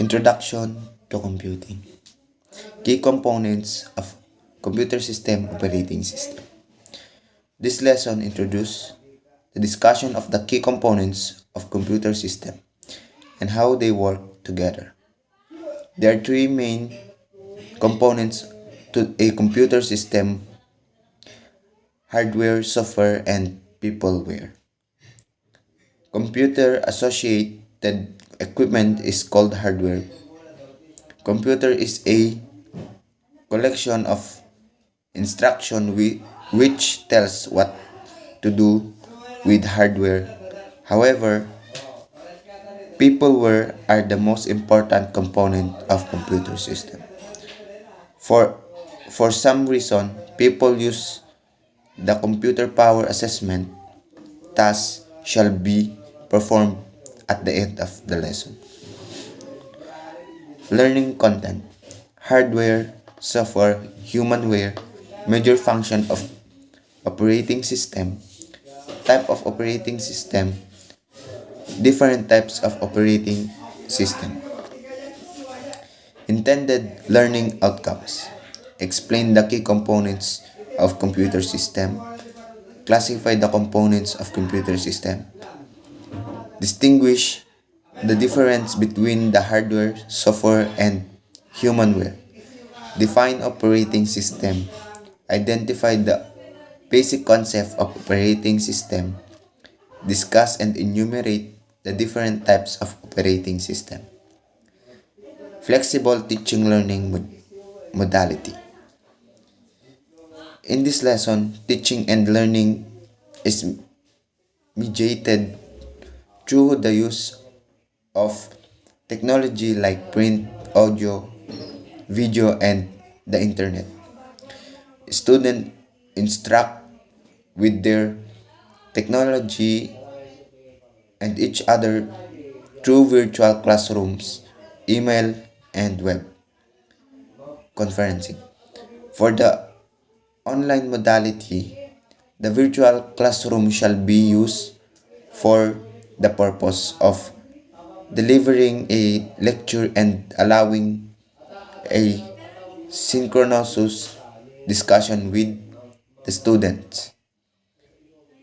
Introduction to Computing. Key components of computer system operating system. This lesson introduces the discussion of the key components of computer system and how they work together. There are three main components to a computer system: hardware, software, and peopleware. Computer associated equipment is called hardware. Computer is a collection of instruction which tells what to do with hardware. However, peopleware are the most important component of computer system. For for some reason, people use the computer power assessment task shall be performed at the end of the lesson. Learning content, hardware, software, humanware, major function of operating system, type of operating system, different types of operating system. Intended learning outcomes. Explain the key components of computer system. Classify the components of computer system. Distinguish the difference between the hardware, software, and humanware. Define operating system. Identify the basic concept of operating system. Discuss and enumerate the different types of operating system. Flexible teaching learning modality. In this lesson, teaching and learning is mediated through the use of technology like print, audio, video, and the internet. Students instruct with their technology and each other through virtual classrooms, email, and web conferencing. For the online modality, the virtual classroom shall be used for the purpose of delivering a lecture and allowing a synchronous discussion with the students.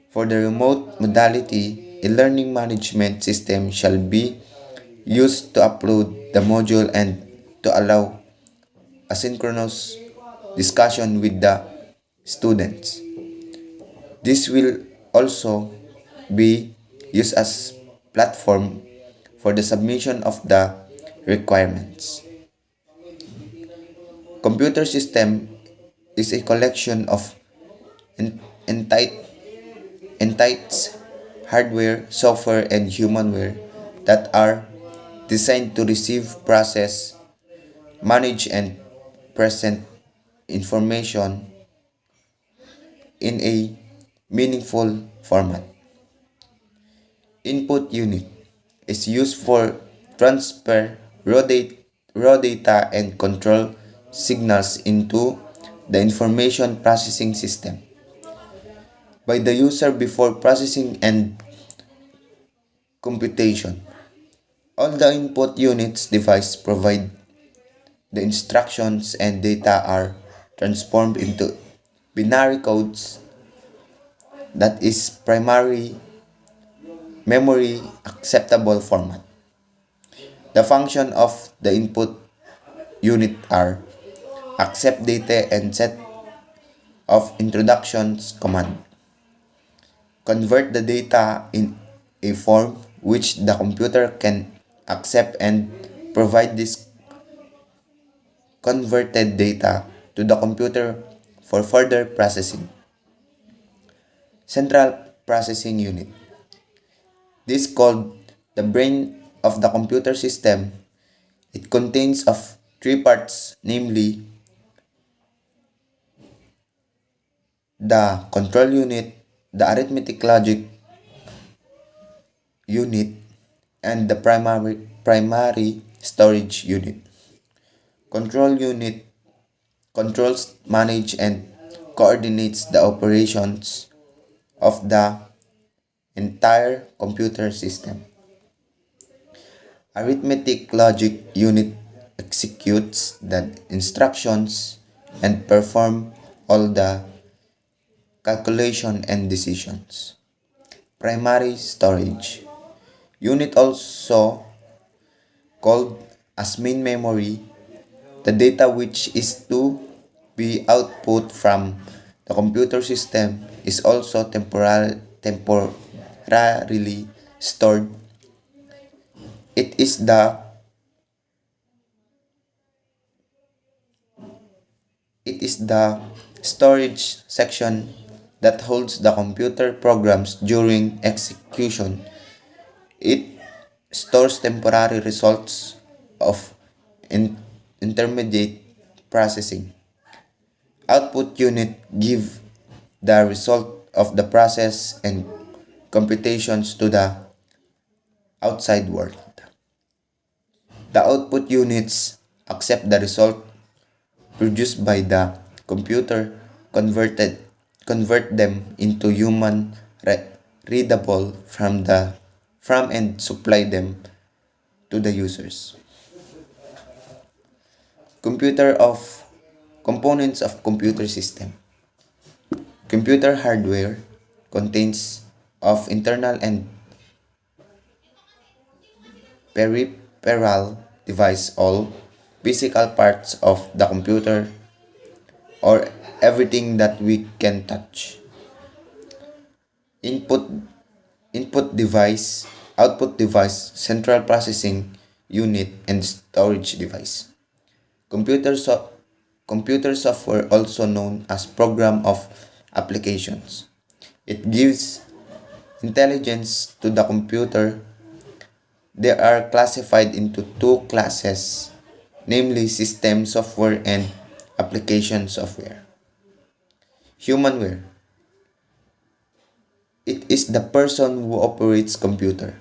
For the remote modality, a learning management system shall be used to upload the module and to allow asynchronous discussion with the students. This will also be used as platform for the submission of the requirements. Computer system is a collection of entities, hardware, software, and humanware that are designed to receive, process, manage, and present information in a meaningful format. Input unit is used for transfer raw data and control signals into the information processing system by the user before processing and computation. All the input units device provide the instructions and data are transformed into binary codes that is primary memory acceptable format. The function of the input unit are accept data and set of introductions command. Convert the data in a form which the computer can accept and provide this converted data to the computer for further processing. Central processing unit. This is called the brain of the computer system. It contains of three parts, namely the control unit, the arithmetic logic unit, and the primary storage unit. Control unit controls, manage, and coordinates the operations of the entire computer system. Arithmetic logic unit executes the instructions and perform all the calculation and decisions. Primary storage unit, also called as main memory, the data which is to be output from the computer system is also temporarily stored. It is the It is the storage section that holds the computer programs during execution. It stores temporary results of intermediate processing. Output unit give the result of the process and computations to the outside world. The output units accept the result produced by the computer, convert them into human readable from and supply them to the users. Computer of Components of computer system. Computer hardware contains of internal and peripheral device, all physical parts of the computer or everything that we can touch. Input Input device, output device, central processing unit, and storage device. Computer software, also known as program of applications. It gives intelligence to the computer. They are classified into two classes, namely system software and application software. Humanware. It is the person who operates computer.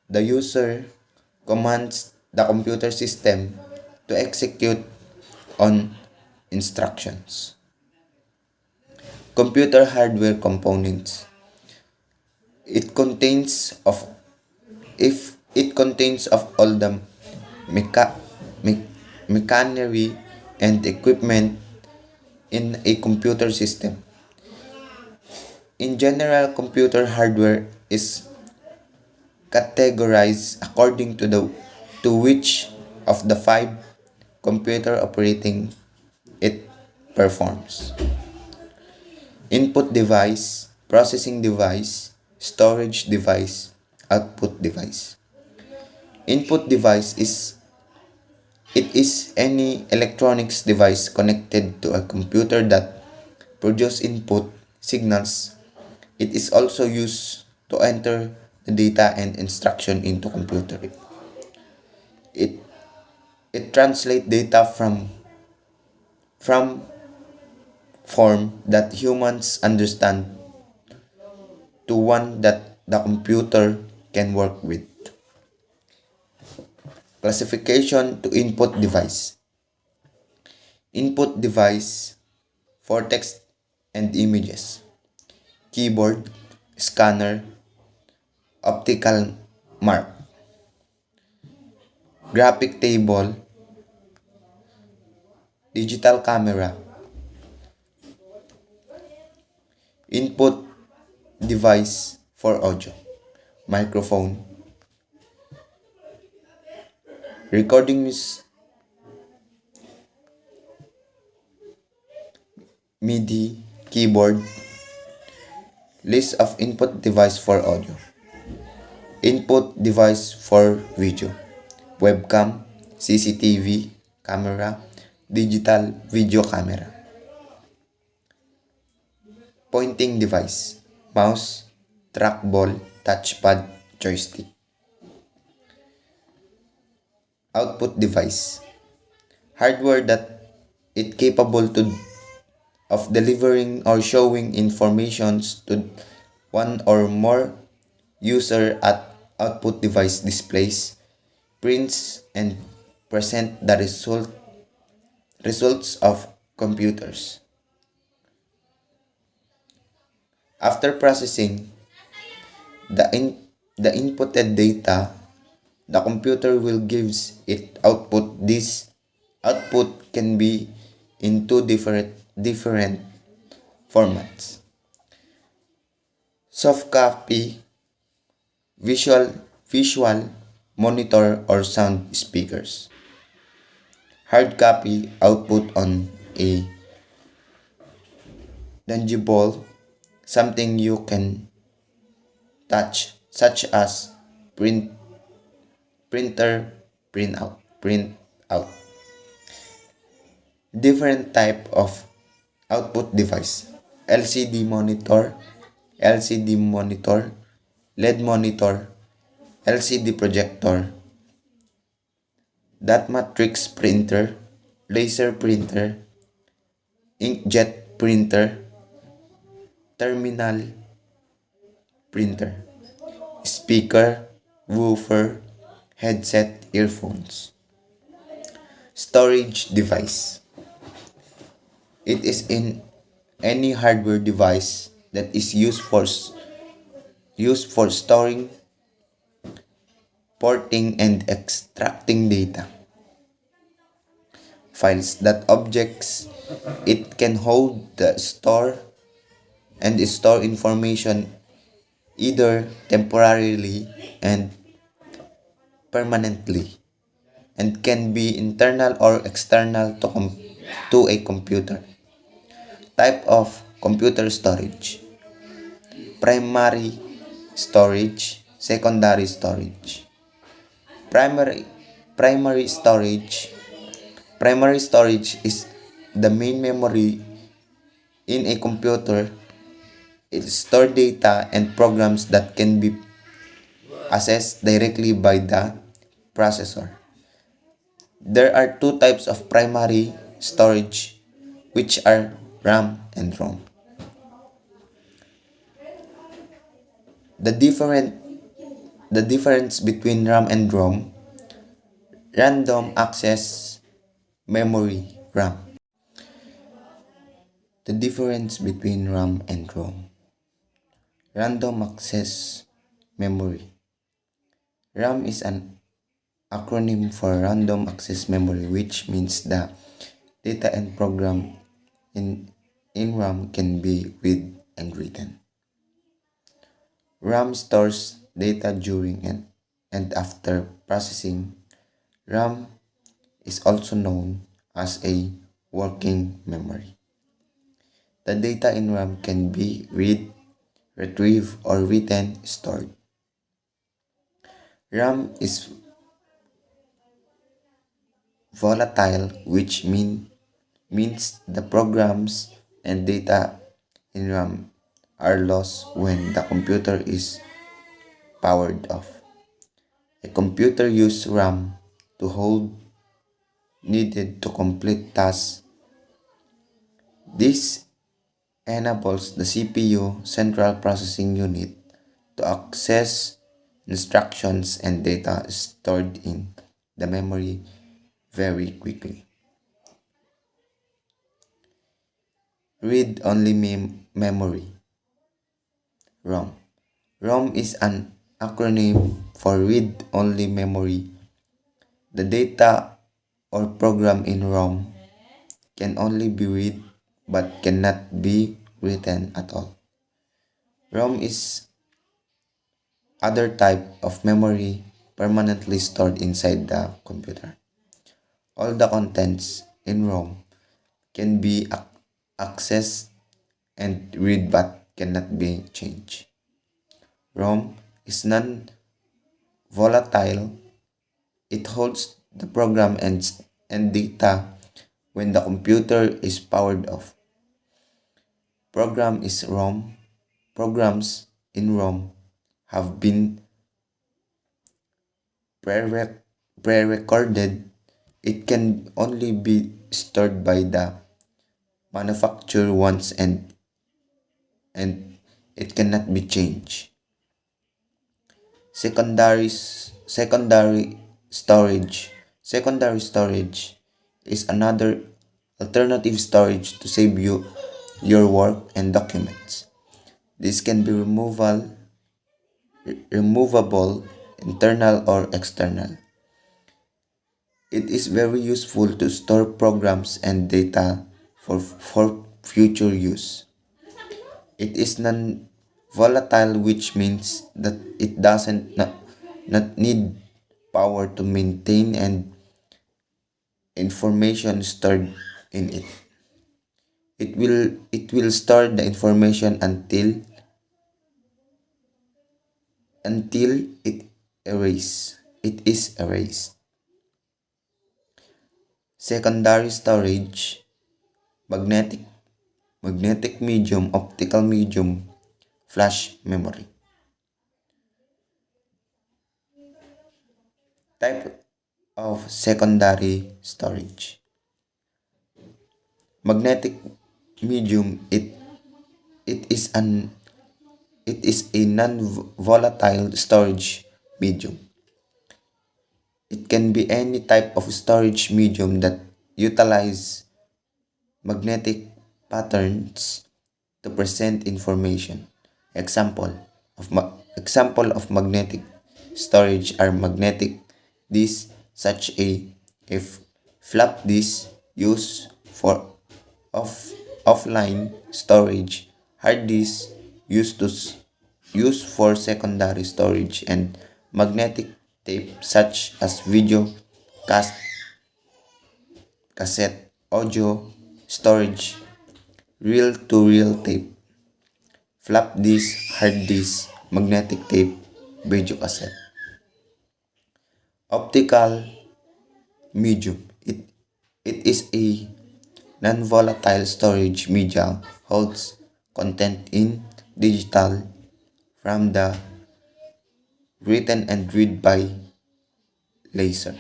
The user commands the computer system to execute on instructions. Computer hardware components. It contains of if it contains of all the mecha- machinery and equipment in a computer system. In general, computer hardware is categorized according to which of the five computer operating it performs. Input device, processing device, storage device, output device. Input device is any electronics device connected to a computer that produce input signals. It is also used to enter the data and instruction into computer. It it translates data from form that humans understand to one that the computer can work with. Classification to input device. Input device for text and images. Keyboard, scanner, optical mark, graphic table, digital camera. Input device for audio, microphone, recording MIDI, keyboard. List of input device for audio. Input device for video, webcam, CCTV, camera, digital video camera. Pointing device, mouse, trackball, touchpad, joystick. Output device, hardware that it capable of delivering or showing informations to one or more user at output device displays, prints, and present the results of computers. After processing the inputted data, the computer will gives it output. This output can be in two different formats: soft copy, visual monitor or sound speakers; hard copy, output on a tangible, something you can touch, such as print printer print out. Different type of output device: LCD monitor, LED monitor, LCD projector, dot matrix printer, laser printer, inkjet printer, terminal printer, speaker, woofer, headset, earphones. Storage device: it is in any hardware device that is used for storing, porting, and extracting data. Files: that objects it can hold the store information either temporarily and permanently, and can be internal or external to a computer. Type of computer storage: primary storage, secondary storage. Primary primary storage Primary storage is the main memory in a computer. It stores data and programs that can be accessed directly by the processor. There are two types of primary storage, which are RAM and ROM. The difference between RAM and ROM: random access memory, RAM. The difference between RAM and ROM: random access memory. RAM is an acronym for random access memory, which means the data and program in RAM can be read and written. RAM stores data during and after processing. RAM is also known as a working memory. The data in RAM can be read, retrieved, or written, stored. RAM is volatile, which means the programs and data in RAM are lost when the computer is powered off. A computer uses RAM to hold needed to complete tasks. This enables the CPU, central processing unit, to access instructions and data stored in the memory very quickly. Read-only memory, ROM. ROM is an acronym for read-only memory. The data or program in ROM can only be read but cannot be written at all. ROM is other type of memory permanently stored inside the computer. All the contents in ROM can be accessed and read but cannot be changed. ROM is non-volatile. It holds the program and data when the computer is powered off. Programs in ROM have been pre-recorded. It can only be stored by the manufacturer once and it cannot be changed. Secondary storage. Secondary storage is another alternative storage to save your work and documents. This can be removable internal or external. It is very useful to store programs and data for future use. It is non-volatile, which means that it doesn't not need power to maintain and information stored in it. It will store the information until it is erased. Secondary storage, magnetic medium, optical medium, flash memory. Type of secondary storage. Magnetic medium, it is a non-volatile storage medium. It can be any type of storage medium that utilize magnetic patterns to present information. Example of magnetic storage are magnetic disks, such a flop disk used for offline storage, hard disk used for secondary storage, and magnetic tape such as video cassette, audio storage, reel-to-reel tape, flop disk, hard disk, magnetic tape, video cassette. Optical medium. It is a non-volatile storage media, holds content in digital from the written and read by laser.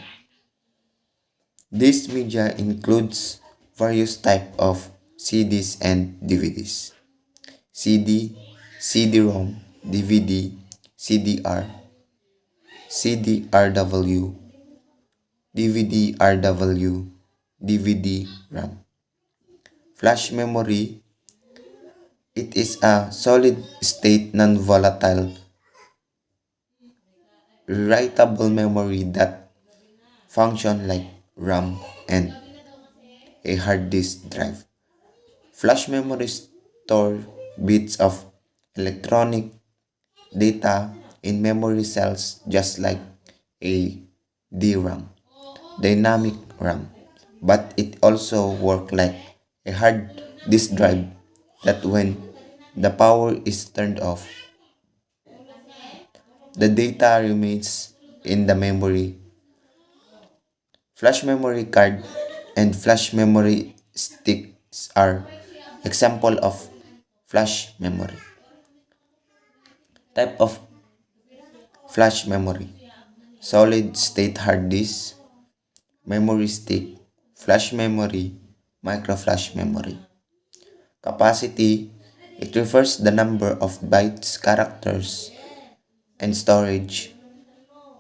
This media includes various types of CDs and DVDs. CD, CD-ROM, DVD, CDR, CDRW, DVD-RW, DVD-RAM. Flash memory, it is a solid-state non-volatile writable memory that function like RAM and a hard disk drive. Flash memory store bits of electronic data in memory cells, just like a DRAM, dynamic RAM, but it also works like a hard disk drive that when the power is turned off, the data remains in the memory. Flash memory card and flash memory sticks are example of flash memory. Type of flash memory: solid state hard disk, memory stick, flash memory, microflash memory. Capacity, it refers the number of bytes, characters, and storage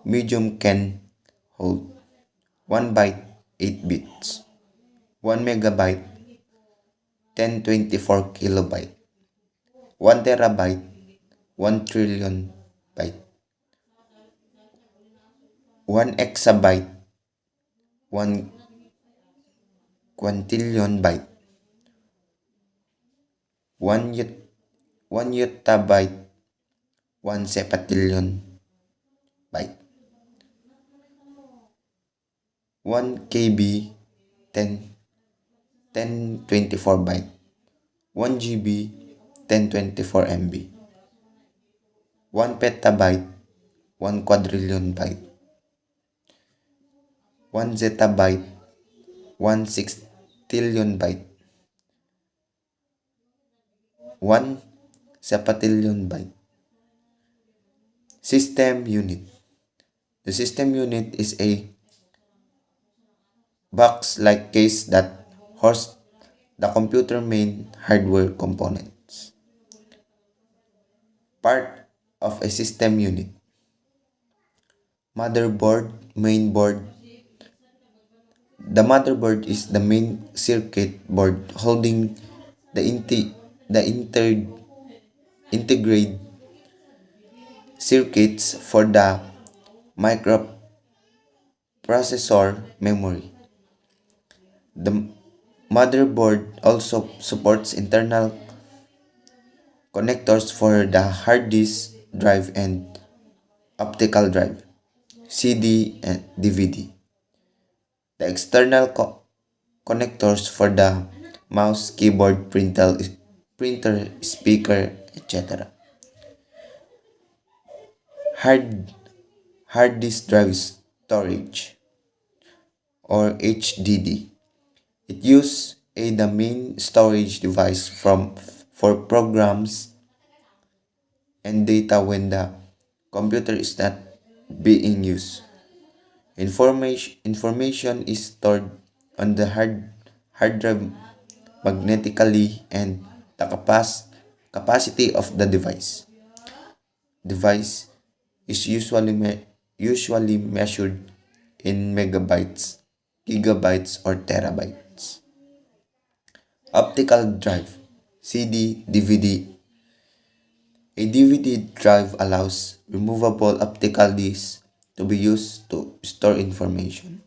medium can hold. 1 byte, 8 bits. 1 megabyte, 1024 kilobyte. 1 terabyte, 1 trillion byte. 1 exabyte, 1 quintillion byte. 1 yottabyte, 1 septillion byte. 1 KB, 1024 byte. 1 GB, 1024 MB. 1 petabyte, 1 quadrillion byte. 1 zettabyte, 1 sextillion byte. 1 septillion byte. System unit. The system unit is a box-like case that hosts the computer main hardware components. Part of a system unit: motherboard, mainboard. The motherboard is the main circuit board holding the integrated circuits for the Microprocessor memory. The motherboard also supports internal connectors for the hard disk drive and optical drive, CD and DVD. The external connectors for the mouse, keyboard, printer, speaker, etc. Hard, hard disk drive storage or HDD. It uses the main storage device for programs and data when the computer is not being used. Information is stored on the hard drive magnetically and the capacity of the device is usually measured in megabytes, gigabytes or terabytes. Optical drive, CD, DVD. A DVD drive allows removable optical discs to be used to store information.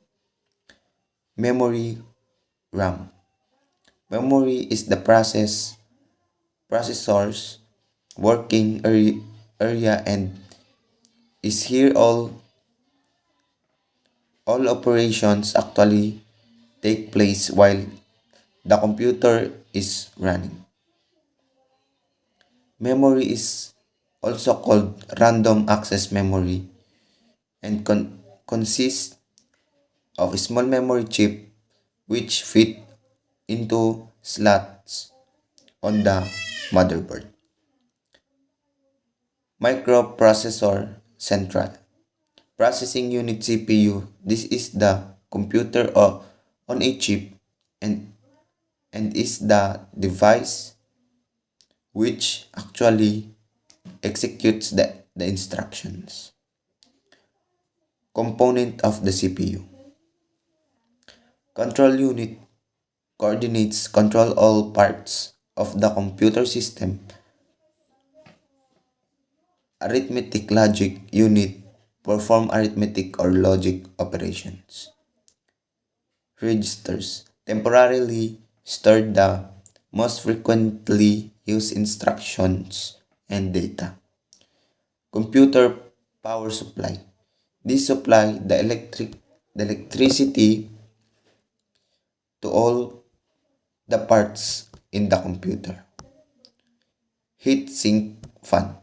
Memory, RAM. Memory is the processor's working area and is here all operations actually take place while the computer is running. Memory is also called random access memory and consists of a small memory chip which fit into slots on the motherboard. Microprocessor central. Processing unit CPU. This is the computer on a chip and, and is the device which actually executes the instructions. Component of the CPU. Control unit coordinates control all parts of the computer system. Arithmetic logic unit perform arithmetic or logic operations. Registers temporarily store the most frequently used instructions and data. Computer power supply. This supply the electricity to all the parts in the computer. Heat sink fan.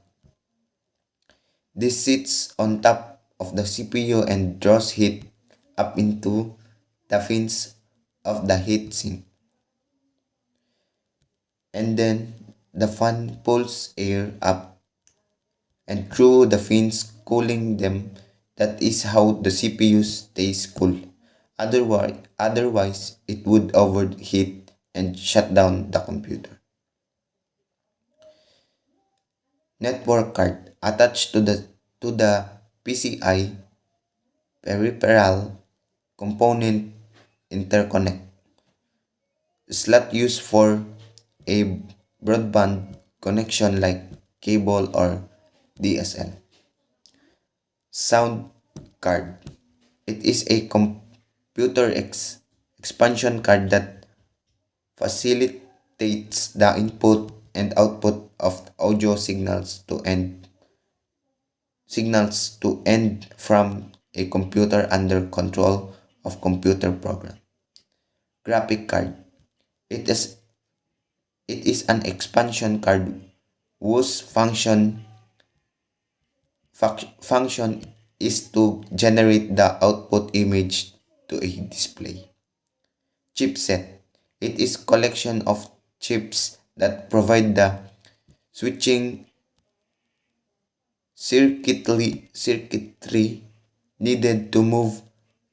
This sits on top of the CPU and draws heat up into the fins of the heat sink. And then the fan pulls air up and through the fins, cooling them. That is how the CPU stays cool. Otherwise, it would overheat and shut down the computer. Network card attached to the PCI peripheral component interconnect. Slot used for a broadband connection like cable or DSL. Sound card. It is a computer expansion card that facilitates the input and output of audio signals to end from a computer under control of computer program. Graphic card. It is it is an expansion card whose function is to generate the output image to a display. Chipset. It is collection of chips that provide the switching circuitry needed to move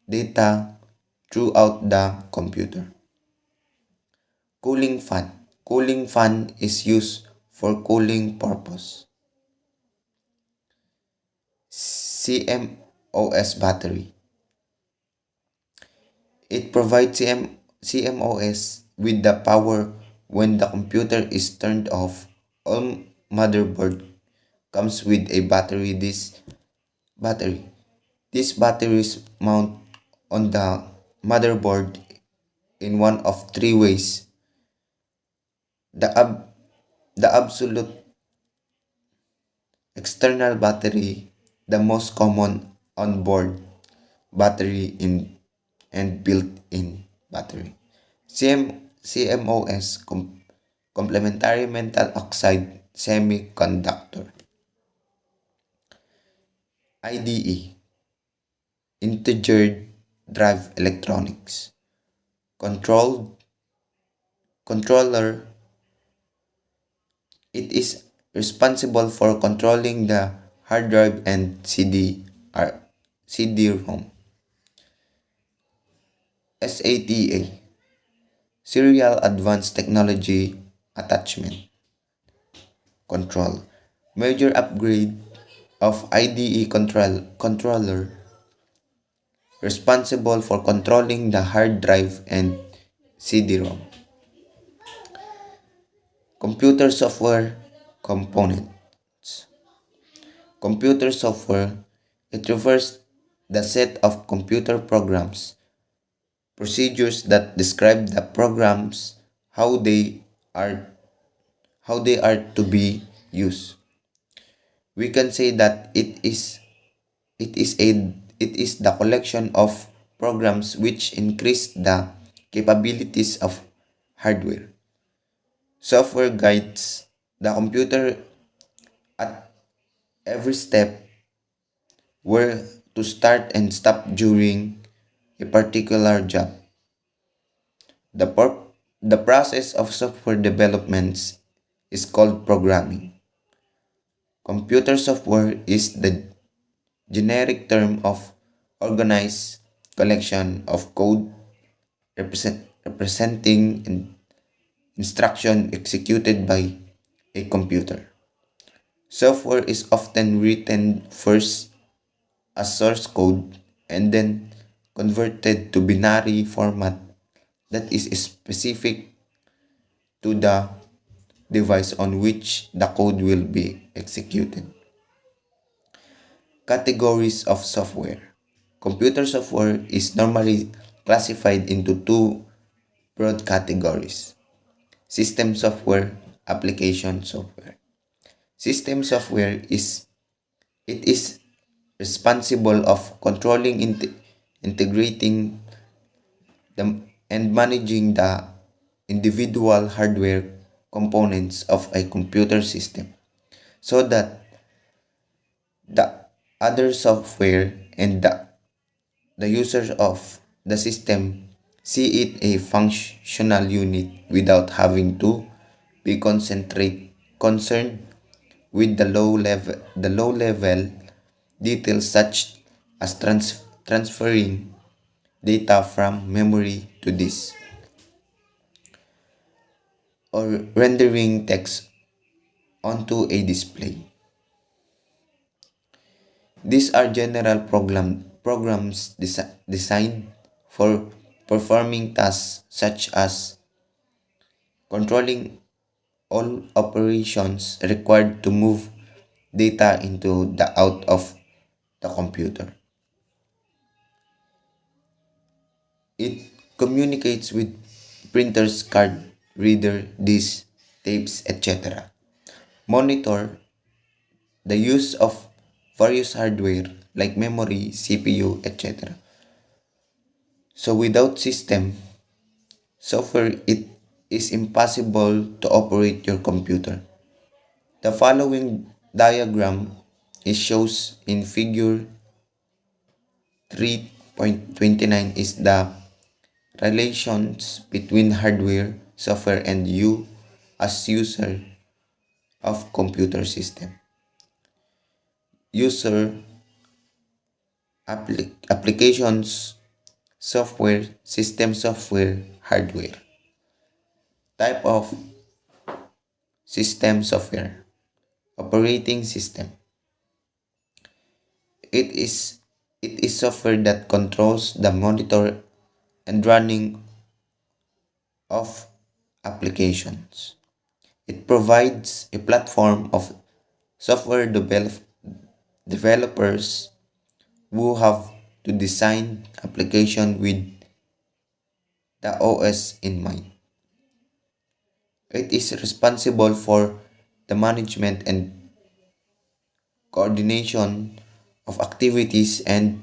data throughout the computer. Cooling fan. Cooling fan is used for cooling purpose. CMOS battery. It provides CMOS with the power when the computer is turned off. All motherboard comes with a battery. This battery These batteries mount on the motherboard in one of three ways. The, ab- the absolute external battery, the most common onboard battery in and built-in battery. CMOS, complementary metal oxide semiconductor. IDE, integer drive electronics. Controlled controller, it is responsible for controlling the hard drive and CD-ROM. SATA, Serial Advanced Technology Attachment Control, major upgrade of IDE controller responsible for controlling the hard drive and CD-ROM. Computer software components. Computer software, it refers the set of computer programs, procedures that describe the programs, are how they are to be used. We can say that it is the collection of programs which increase the capabilities of hardware. Software guides the computer at every step where to start and stop during a particular job. The, the process of software development is called programming. Computer software is the generic term of organized collection of code representing instruction executed by a computer. Software is often written first as source code and then converted to binary format that is specific to the device on which the code will be executed. Categories of software. Computer software is normally classified into two broad categories: system software, application software. System software is responsible of controlling, integrating and managing the individual hardware components of a computer system so that the other software and the users of the system see it a functional unit without having to be concerned with the low level details such as transferring data from memory to disk or rendering text onto a display. These are general programs designed for performing tasks such as controlling all operations required to move data into the out of the computer. It communicates with printers, card reader, disks, tapes, etc. Monitor the use of various hardware like memory, CPU, etc. So without system software, it is impossible to operate your computer. The following diagram is shows in figure 3.29 is the relations between hardware, software, and you as user of computer system. User, applications, software, system software, hardware. Type of system software. Operating system. It is it is software that controls the monitor and running of applications. It provides a platform of software developers who have to design application with the OS in mind. It is responsible for the management and coordination of activities, and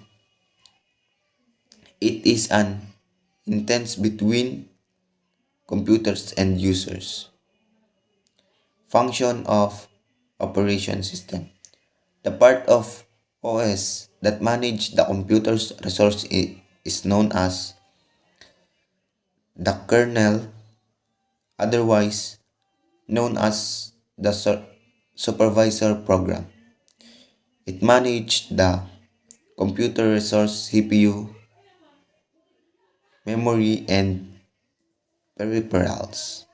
it is an intense between computers and users. Function of operation system. The part of OS that manage the computer's resource is known as the kernel, otherwise known as the supervisor program. It managed the computer resource, CPU, memory, and peripherals.